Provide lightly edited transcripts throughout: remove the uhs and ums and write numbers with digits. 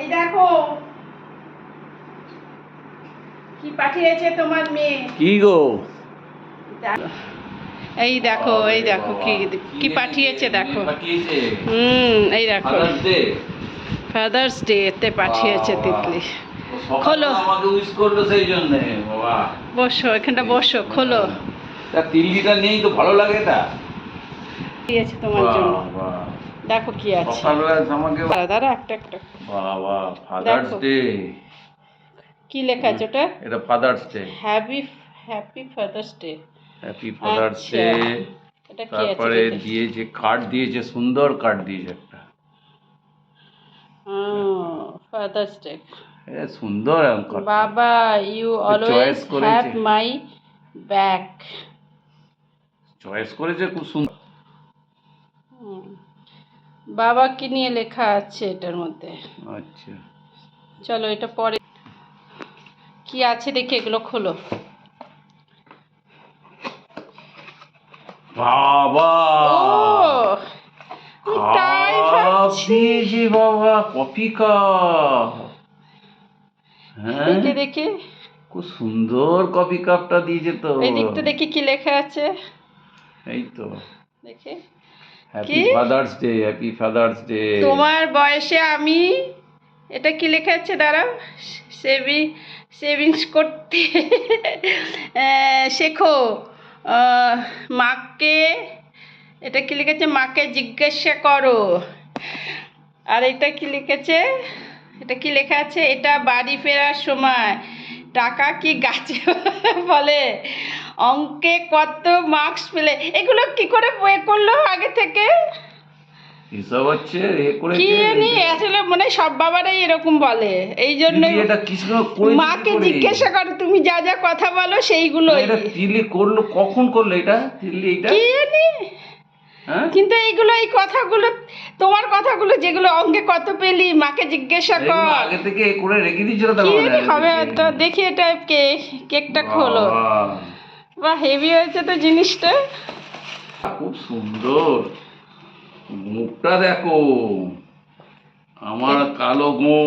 এই দেখো কি পাঠিয়েছে তোমার মেয়ে। কি গো? এই দেখো কি কি পাঠিয়েছে দেখো। এই দেখো ফাদার্স ডে তে পাঠিয়েছে তিতলি। খোলো, আমাকে উইশ করলো সেই জন্য। বাবা বসো, এখানটা বসো, খোলো। তা তিল্লিটা নেই তো ভালো লাগে এটা দিয়েছে তোমার জন্য। দেখো কি আছে। সকালবেলা আমাকে দাদা একটা একটা বাবা ফাদার্স ডে কি লেখা আছে ওটা? এটা father's day. Happy father's day. Happy father's day. এটা কি আছে? তারপরে দিয়েছে কার্ড দিয়েছে, সুন্দর কার্ড দিয়েছে একটা। ফাদার্স ডে সুন্দর। বাবা you always have my back. Choice করেছে খুব সুন্দর। বাবাকে নিয়ে লেখা আছে এটার মধ্যে। আচ্ছা চলো এটা পরে কি আছে দেখি, এগুলো খোলো। বাবা বাবা কফি কাপ। হ্যাঁ দেখে খুব সুন্দর কফি কাপটা দিয়েছে তো। এই দিকটা দেখি কি লেখা আছে। এই তো দেখে happy father's day, happy father's day. তোমার বয়সে আমি, এটা কি লেখা আছে দাঁড়াও, সেভিংস করতে শেখো। মাকে, এটা কি লিখেছে, মাকে জিজ্ঞাসা করো। আর এটা কি লিখেছে, এটা কি লেখা আছে, এটা বাড়ি ফেরার সময় টাকা কি গাছে বলে, অঙ্কে কত মার্কস পেলে। এগুলো কি করে বই করলো আগে থেকে? হিসাব হচ্ছে কি জানি, আসলে মনে হয় সব বাবারাই এরকম বলে। এই জন্য মাকে জিজ্ঞাসা করো, তুমি যা যা কথা বলো সেইগুলো। এটা তিল্লি করলো, কখন করলো এটা তিল্লি? এটা কি জানি, কিন্তু এইগুলো, এই কথাগুলো, তোমার কথাগুলো যেগুলো, অঙ্কে কত পেলি, মাকে জিজ্ঞাসা কর, আগে থেকে করে রেখে দিয়েছিল। তার মানে হবে তো। দেখি এটা কেকটা খোলো। বাহ, হেভি হয়েছে তো জিনিসটা, খুব সুন্দর। মুখটা দেখো, আমার কালো গো।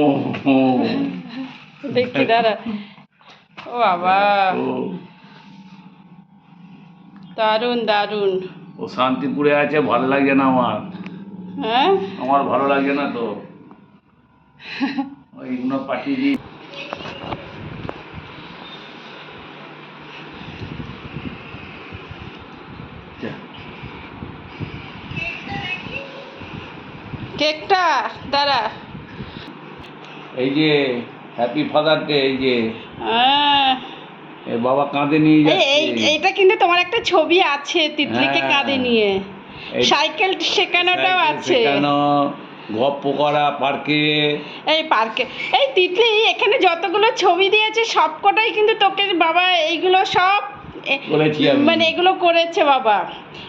দেখি দাঁড়া। ও বাবা, দারুন দারুন। ও শান্তিপুরে আছে, ভালো লাগে না আমার। হ্যাঁ, আমার ভালো লাগে না তো। ওইগুলো পাঠিয়ে দিই। কেকটা দাঁড়া। এই যে হ্যাপি ফাদার ডে। এই যে বাবা কাঁধে নিয়ে যাচ্ছে। এইটা কিন্তু তোমার একটা ছবি আছে তিতলিকে কাঁধে নিয়ে, সাইকেল শেখানোটাও আছে। গপ্প করা পার্কে, এই পার্কে, এই তিতলি এখানে যতগুলো ছবি দিয়েছে সবকটাই কিন্তু তোকে বাবা এইগুলো সব মানে এগুলো করেছে বাবা।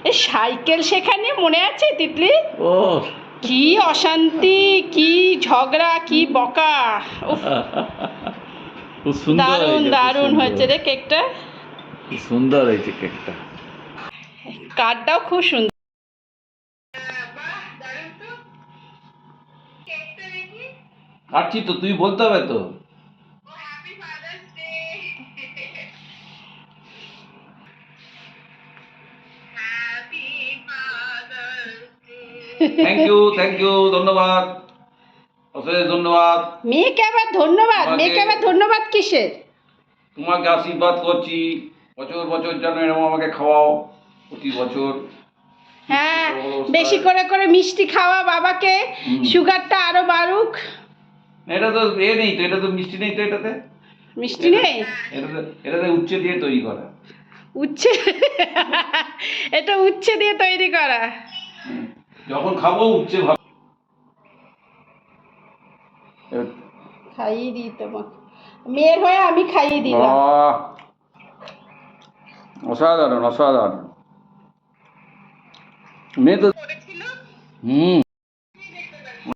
এই সাইকেল শেখানো মনে আছে তিতলি? ও কি অশান্তি, কি ঝগড়া, কি বকা। দারুণ দারুণ হয়েছে রে কেকটা, সুন্দর হয়েছে কেকটা। কার্ডটাও খুব সুন্দর। কাটছি তো, তুই বলতে হবে তো। থ্যাংক ইউ, ধন্যবাদ, অশেষ ধন্যবাদ। মেয়েকে আবার ধন্যবাদ? মেয়েকে আবার ধন্যবাদ কিসের? তোমাকে আশীর্বাদ করছি, বছর বছর যেন এরকম আমাকে খাওয়াও প্রতি বছর। হ্যাঁ, বেশি করে করে মিষ্টি খাওয়া বাবাকে, সুগারটা আরো বাড়ুক। এটা তো নেই তো, এটা তো মিষ্টি নেই তো, এটাতে মিষ্টি নেই, এটাতে উচ্ছে দিয়ে তৈরি করা। উচ্ছে? এটা উচ্ছে দিয়ে তৈরি করা? যখন খাবো উচ্ছে ভাব খাইয়ে দিই তোমাকে, মেয়ের হয়ে আমি খাইয়ে দিলাম। অসাধারণ অসাধারণ। মেয়ে তো